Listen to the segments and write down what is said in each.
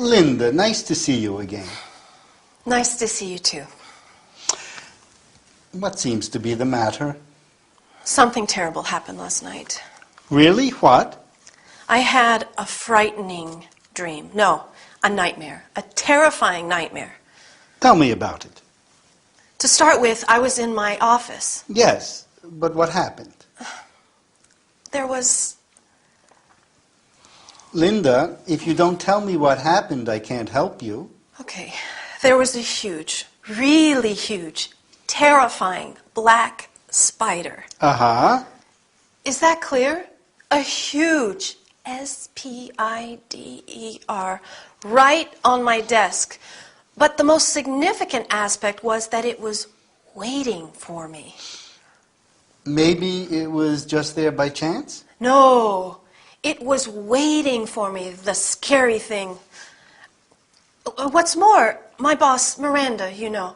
Linda, nice to see you again. Nice to see you too. What seems to be the matter? Something terrible happened last night. Really? What? I had a frightening dream. No, a nightmare. A terrifying nightmare. Tell me about it. To start with, I was in my office. Yes, but what happened? There was... Linda, if you don't tell me what happened, I can't help you. Okay. There was a huge, really huge, terrifying black spider. Uh-huh. Is that clear? A huge S-P-I-D-E-R right on my desk. But the most significant aspect was that it was waiting for me. Maybe it was just there by chance? No, it was waiting for me, the scary thing. What's more, my boss, Miranda,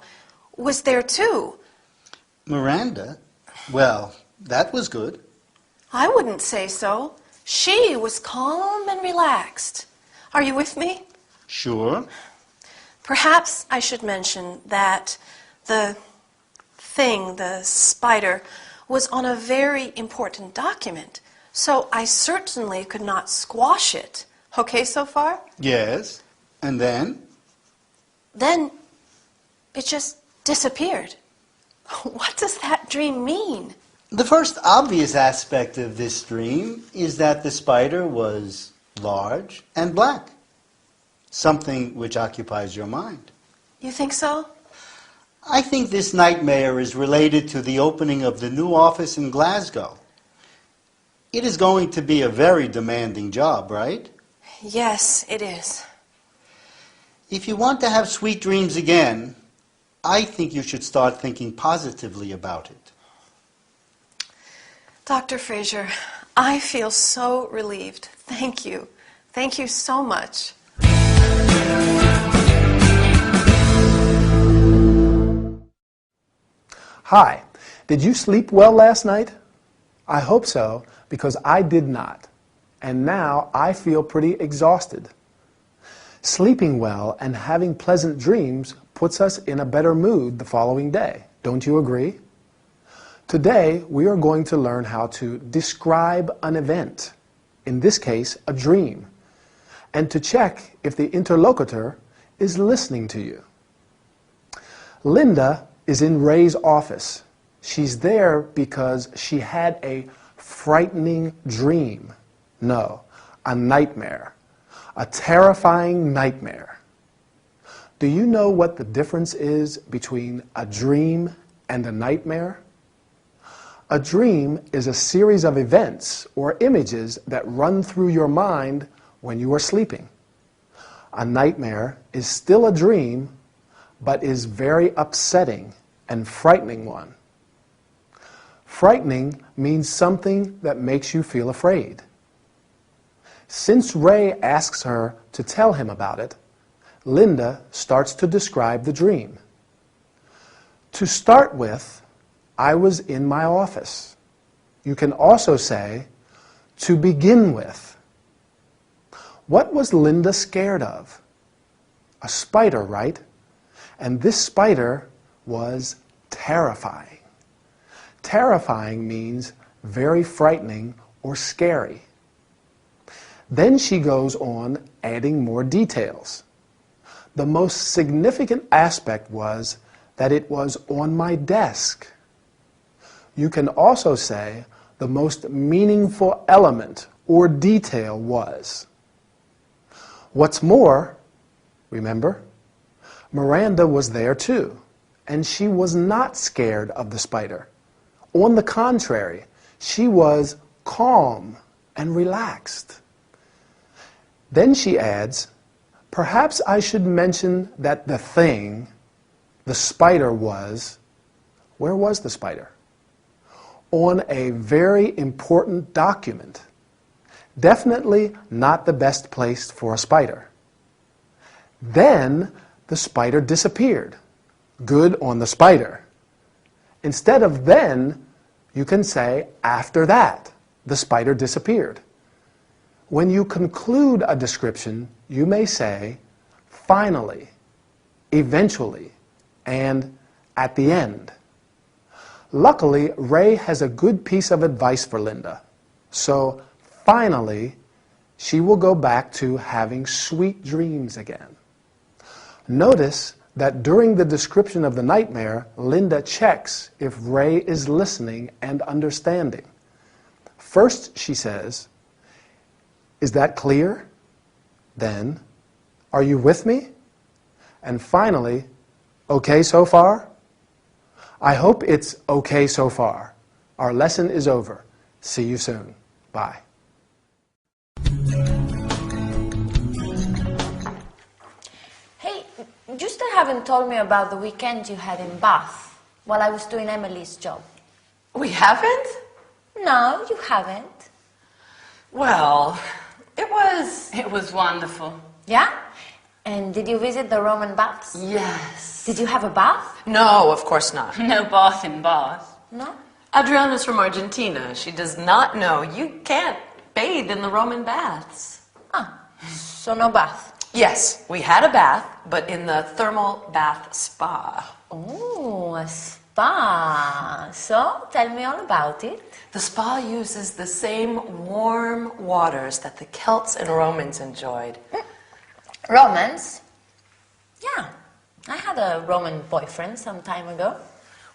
was there too. Miranda? Well, that was good. I wouldn't say so. She was calm and relaxed. Are you with me? Sure. Perhaps I should mention that the spider, was on a very important document. So I certainly could not squash it. Okay so far? Yes. And then? Then it just disappeared. What does that dream mean? The first obvious aspect of this dream is that the spider was large and black. Something which occupies your mind. You think so? I think this nightmare is related to the opening of the new office in Glasgow. It is going to be a very demanding job, right? Yes, it is. If you want to have sweet dreams again, I think you should start thinking positively about it. Dr. Fraser, I feel so relieved. Thank you. Thank you so much. Hi, did you sleep well last night? I hope so, because I did not. And now I feel pretty exhausted. Sleeping well and having pleasant dreams puts us in a better mood the following day. Don't you agree? Today, we are going to learn how to describe an event, in this case, a dream, and to check if the interlocutor is listening to you. Linda is in Ray's office. She's there because she had a frightening dream. No, a nightmare. A terrifying nightmare. Do you know what the difference is between a dream and a nightmare? A dream is a series of events or images that run through your mind when you are sleeping. A nightmare is still a dream, but is very upsetting and frightening one. Frightening means something that makes you feel afraid. Since Ray asks her to tell him about it, Linda starts to describe the dream. To start with, I was in my office. You can also say, to begin with. What was Linda scared of? A spider, right? And this spider was terrifying. Terrifying means very frightening or scary. Then she goes on adding more details. The most significant aspect was that it was on my desk. You can also say the most meaningful element or detail was. What's more, remember, Miranda was there too, and she was not scared of the spider. On the contrary, she was calm and relaxed. Then she adds, perhaps I should mention that the spider was, where was the spider? On a very important document. Definitely not the best place for a spider. Then the spider disappeared. Good on the spider. Instead of then, you can say after that, the spider disappeared. When you conclude a description, you may say, finally, eventually, and at the end. Luckily, Ray has a good piece of advice for Linda. So, finally, she will go back to having sweet dreams again. Notice that during the description of the nightmare, Linda checks if Ray is listening and understanding. First, she says, "Is that clear?" Then, "Are you with me?" And finally, "Okay so far?" I hope it's okay so far. Our lesson is over. See you soon. Bye. Hey, you still haven't told me about the weekend you had in Bath while I was doing Emily's job. We haven't? No, you haven't. Well, it was wonderful. Yeah? And did you visit the Roman baths? Yes. Did you have a bath? No, of course not. No bath in Bath. No? Adriana's from Argentina. She does not know you can't bathe in the Roman baths. Ah, so no bath. Yes, we had a bath, but in the thermal bath spa. Oh, a spa. So, tell me all about it. The spa uses the same warm waters that the Celts and Romans enjoyed. Romans? Yeah, I had a Roman boyfriend some time ago.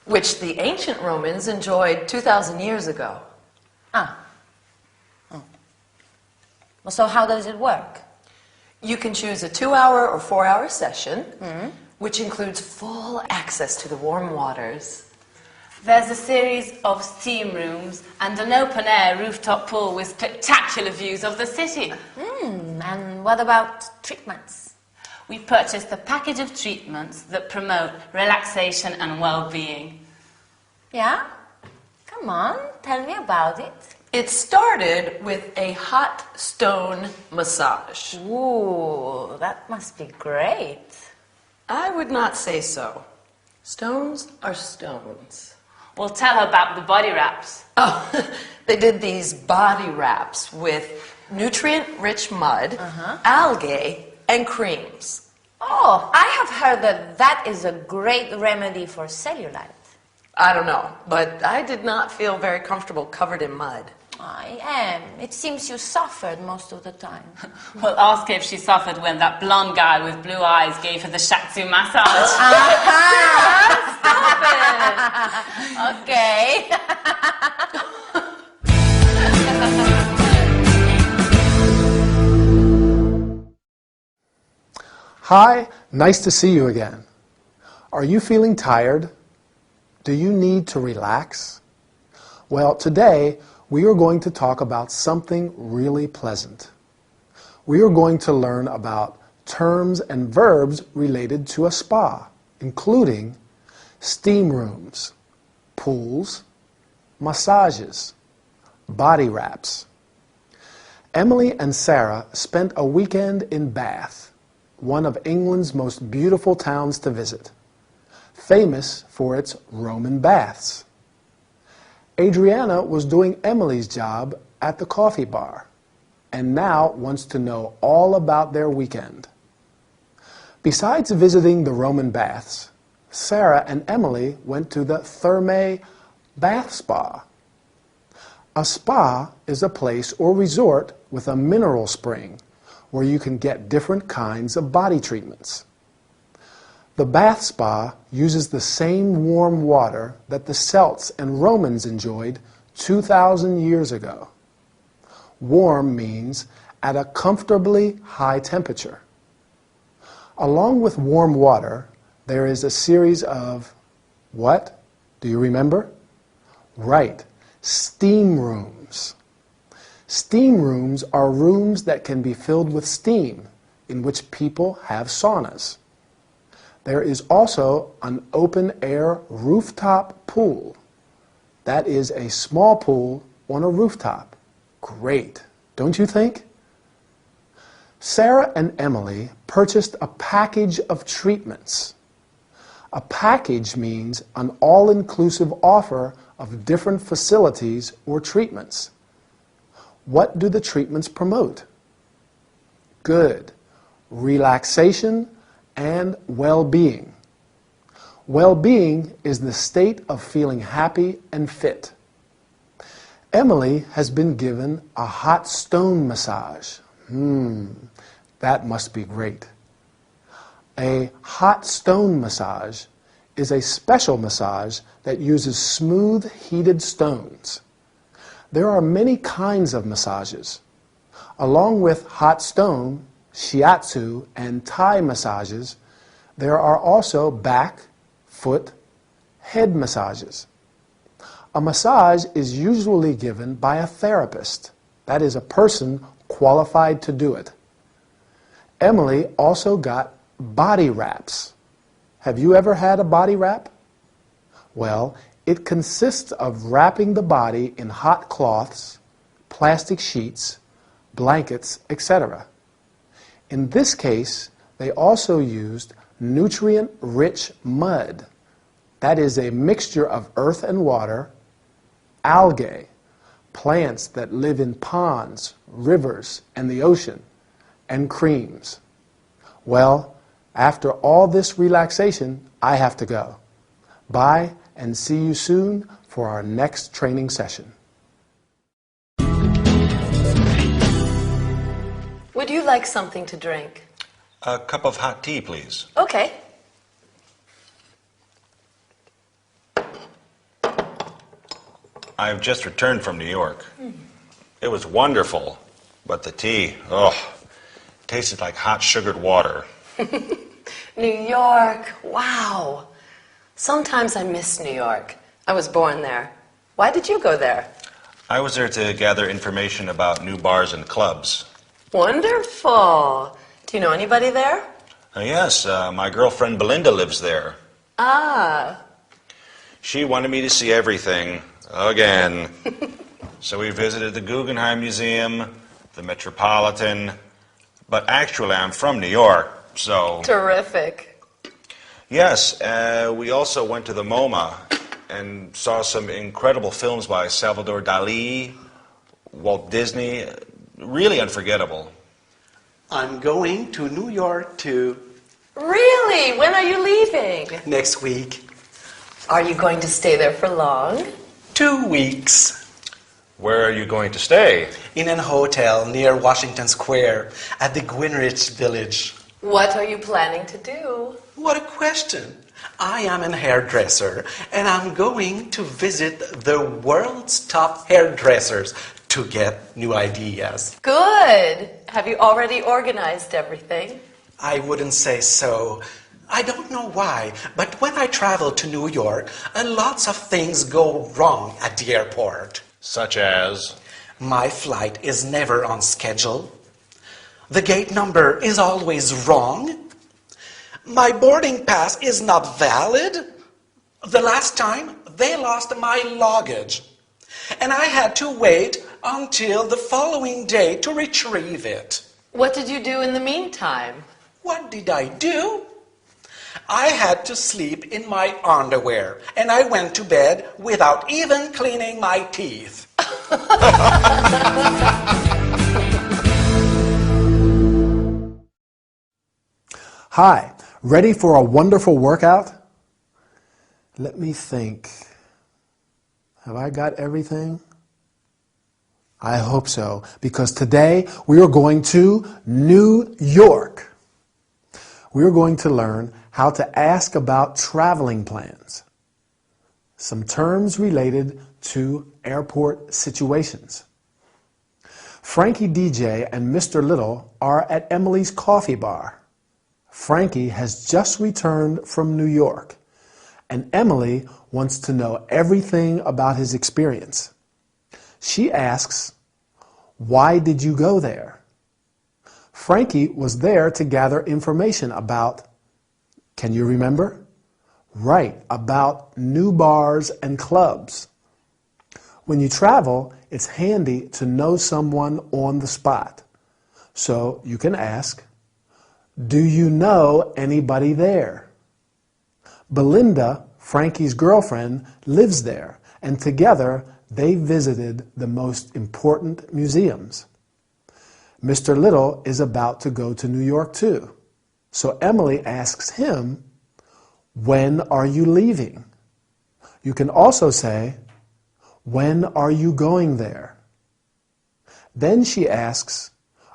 Which the ancient Romans enjoyed 2,000 years ago. Ah. Oh. Well, so how does it work? You can choose a 2-hour or 4-hour session, which includes full access to the warm waters. There's a series of steam rooms and an open-air rooftop pool with spectacular views of the city. And what about treatments? We purchased a package of treatments that promote relaxation and well-being. Yeah? Come on, tell me about it. It started with a hot stone massage. Ooh, that must be great. I would not say so. Stones are stones. We'll tell her about the body wraps. Oh, they did these body wraps with nutrient-rich mud, algae, and creams. Oh, I have heard that is a great remedy for cellulite. I don't know, but I did not feel very comfortable covered in mud. I am. It seems you suffered most of the time. We'll ask her if she suffered when that blonde guy with blue eyes gave her the shiatsu massage. Stop it! Okay. Hi, nice to see you again. Are you feeling tired? Do you need to relax? Well, today we are going to talk about something really pleasant. We are going to learn about terms and verbs related to a spa, including steam rooms, pools, massages, body wraps. Emily and Sarah spent a weekend in Bath, one of England's most beautiful towns to visit, famous for its Roman baths. Adriana was doing Emily's job at the coffee bar and now wants to know all about their weekend. Besides visiting the Roman baths, Sarah and Emily went to the Thermae bath spa. A spa is a place or resort with a mineral spring where you can get different kinds of body treatments. The bath spa uses the same warm water that the Celts and Romans enjoyed 2,000 years ago. Warm means at a comfortably high temperature. Along with warm water, there is a series of, what? Do you remember? Right, steam rooms. Steam rooms are rooms that can be filled with steam, in which people have saunas. There is also an open-air rooftop pool. That is a small pool on a rooftop. Great, don't you think? Sarah and Emily purchased a package of treatments. A package means an all-inclusive offer of different facilities or treatments. What do the treatments promote? Good. Relaxation, and well-being. Well-being is the state of feeling happy and fit. Emily has been given a hot stone massage. That must be great. A hot stone massage is a special massage that uses smooth, heated stones. There are many kinds of massages. Along with hot stone, shiatsu, and Thai massages, there are also back, foot, head massages. A massage is usually given by a therapist, that is, a person qualified to do it. Emily also got body wraps. Have you ever had a body wrap? Well, it consists of wrapping the body in hot cloths, plastic sheets, blankets, etc. In this case, they also used nutrient-rich mud. That is a mixture of earth and water, algae, plants that live in ponds, rivers, and the ocean, and creams. Well, after all this relaxation, I have to go. Bye, and see you soon for our next training session. Would you like something to drink? A cup of hot tea, please. Okay. I've just returned from New York. It was wonderful, but the tea, tasted like hot sugared water. New York, wow. Sometimes I miss New York. I was born there. Why did you go there? I was there to gather information about new bars and clubs. Wonderful. Do you know anybody there? Yes, my girlfriend Belinda lives there. Ah. She wanted me to see everything, again. So we visited the Guggenheim Museum, the Metropolitan, but actually I'm from New York, so... Terrific. Yes, we also went to the MoMA and saw some incredible films by Salvador Dali, Walt Disney. Really unforgettable. I'm going to New York too. Really? When are you leaving? Next week. Are you going to stay there for long? 2 weeks. Where are you going to stay? In an hotel near Washington Square at the Greenwich Village. What are you planning to do? What a question. I am a hairdresser and I'm going to visit the world's top hairdressers to get new ideas. Good. Have you already organized everything? I wouldn't say so. I don't know why, but when I travel to New York, lots of things go wrong at the airport. Such as? My flight is never on schedule. The gate number is always wrong. My boarding pass is not valid. The last time, they lost my luggage. And I had to wait until the following day to retrieve it. What did you do in the meantime? What did I do? I had to sleep in my underwear, and I went to bed without even cleaning my teeth. Hi, ready for a wonderful workout? Let me think. Have I got everything? I hope so, because today we are going to New York. We are going to learn how to ask about traveling plans, some terms related to airport situations. Frankie DJ and Mr. Little are at Emily's coffee bar. Frankie has just returned from New York, and Emily wants to know everything about his experience. She asks, "Why did you go there?" Frankie was there to gather information about, can you remember? Right, about new bars and clubs. When you travel, it's handy to know someone on the spot. So you can ask, do you know anybody there? Belinda, Frankie's girlfriend, lives there, and together they visited the most important museums. Mr. Little is about to go to New York too. So Emily asks him, when are you leaving? You can also say, when are you going there? Then she asks,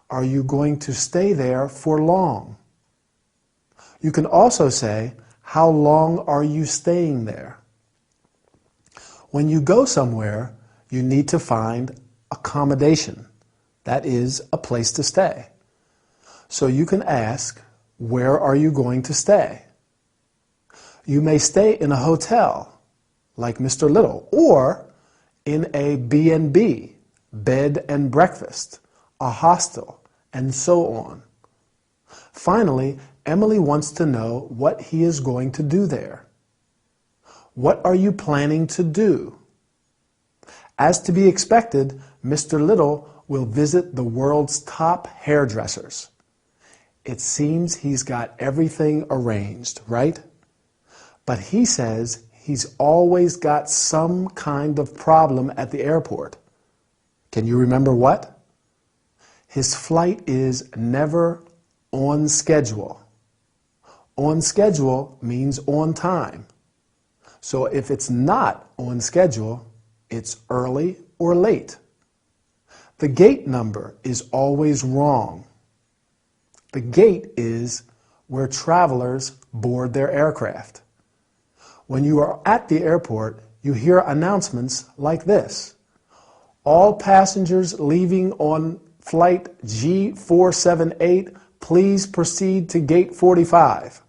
are you going to stay there for long? You can also say, how long are you staying there? When you go somewhere, you need to find accommodation. That is, a place to stay. So you can ask, where are you going to stay? You may stay in a hotel, like Mr. Little, or in a B&B, bed and breakfast, a hostel, and so on. Finally, Emily wants to know what he is going to do there. What are you planning to do? As to be expected, Mr. Little will visit the world's top hairdressers. It seems he's got everything arranged, right? But he says he's always got some kind of problem at the airport. Can you remember what? His flight is never on schedule. On schedule means on time. So if it's not on schedule, it's early or late. The gate number is always wrong. The gate is where travelers board their aircraft. When you are at the airport, you hear announcements like this. All passengers leaving on flight G478, please proceed to gate 45.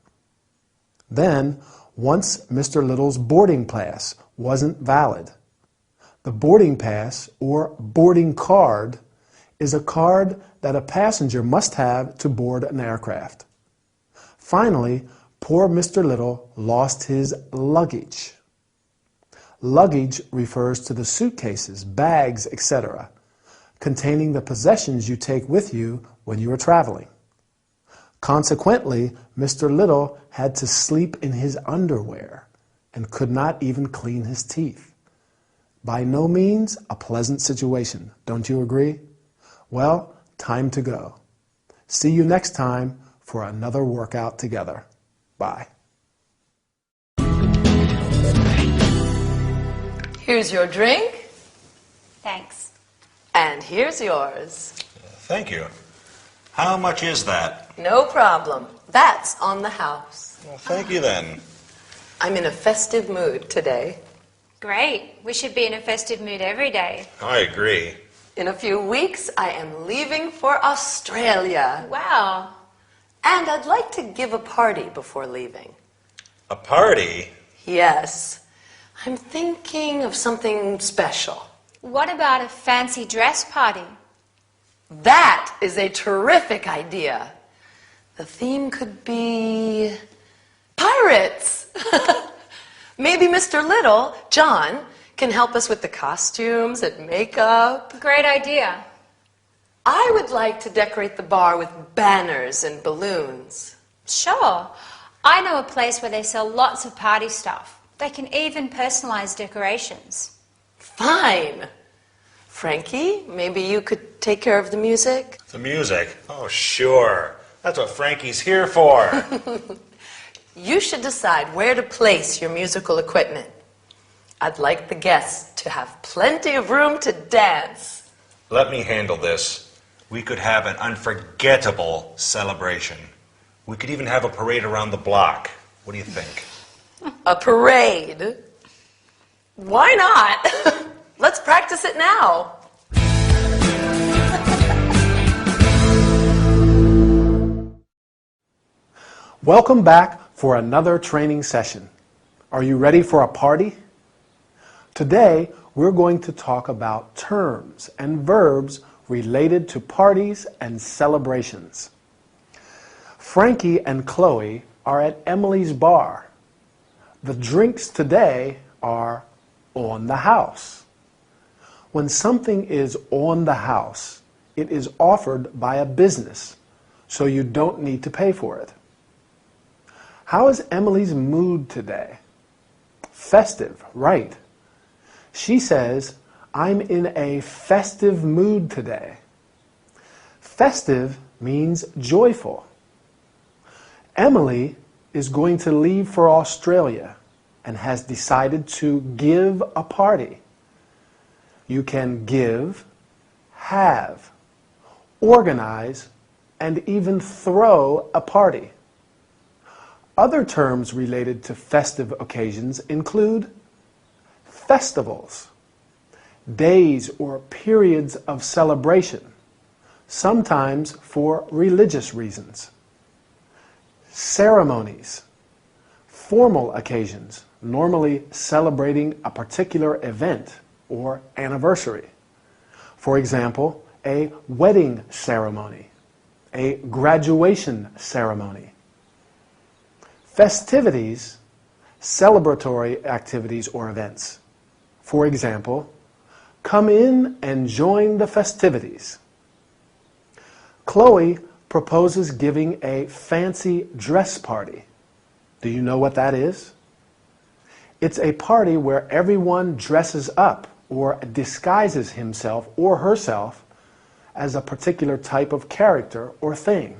Then, once Mr. Little's boarding pass wasn't valid. The boarding pass, or boarding card, is a card that a passenger must have to board an aircraft. Finally, poor Mr. Little lost his luggage. Luggage refers to the suitcases, bags, etc., containing the possessions you take with you when you are traveling. Consequently, Mr. Little had to sleep in his underwear and could not even clean his teeth. By no means a pleasant situation, don't you agree? Well, time to go. See you next time for another workout together. Bye. Here's your drink, Thanks. and here's yours. Thank you. How much is that? No problem. That's on the house. Well, thank you then. I'm in a festive mood today. Great. We should be in a festive mood every day. I agree. In a few weeks, I am leaving for Australia. Wow. And I'd like to give a party before leaving. A party? Yes. I'm thinking of something special. What about a fancy dress party? That is a terrific idea. The theme could be pirates. Maybe Mr. Little, John, can help us with the costumes and makeup. Great idea. I would like to decorate the bar with banners and balloons. Sure. I know a place where they sell lots of party stuff. They can even personalize decorations. Fine. Frankie, maybe you could take care of the music? The music? Oh, sure. That's what Frankie's here for. You should decide where to place your musical equipment. I'd like the guests to have plenty of room to dance. Let me handle this. We could have an unforgettable celebration. We could even have a parade around the block. What do you think? A parade? Why not? Let's practice it now. Welcome back for another training session. Are you ready for a party? Today, we're going to talk about terms and verbs related to parties and celebrations. Frankie and Chloe are at Emily's bar. The drinks today are on the house. When something is on the house, it is offered by a business, so you don't need to pay for it. How is Emily's mood today? Festive, right? She says, I'm in a festive mood today. Festive means joyful. Emily is going to leave for Australia and has decided to give a party. You can give, have, organize, and even throw a party. Other terms related to festive occasions include festivals, days or periods of celebration, sometimes for religious reasons, ceremonies, formal occasions, normally celebrating a particular event or anniversary. For example, a wedding ceremony, a graduation ceremony. Festivities, celebratory activities or events. For example, come in and join the festivities. Chloe proposes giving a fancy dress party. Do you know what that is? It's a party where everyone dresses up or disguises himself or herself as a particular type of character or thing.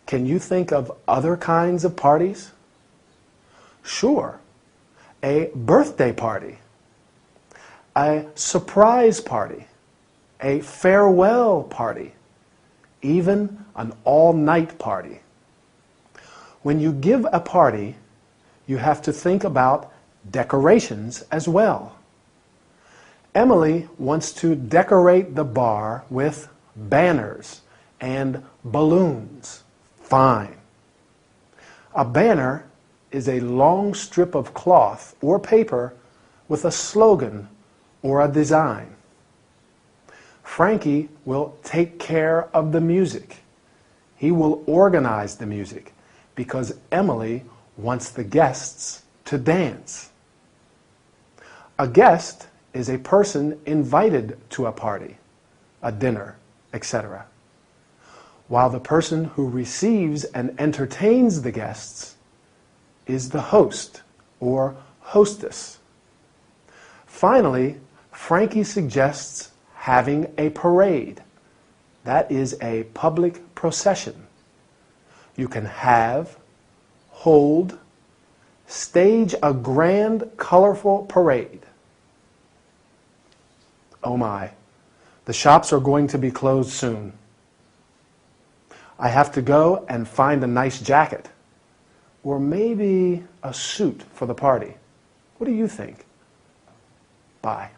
Can you think of other kinds of parties? Sure. A birthday party, a surprise party, a farewell party, even an all-night party. When you give a party, you have to think about decorations as well. Emily wants to decorate the bar with banners and balloons. Fine. A banner is a long strip of cloth or paper with a slogan or a design. Frankie will take care of the music. He will organize the music because Emily wants the guests to dance. A guest is a person invited to a party, a dinner, etc., while the person who receives and entertains the guests is the host or hostess. Finally, Frankie suggests having a parade. That is a public procession. You can have, hold, stage a grand, colorful parade. Oh my, the shops are going to be closed soon. I have to go and find a nice jacket, or maybe a suit for the party. What do you think? Bye.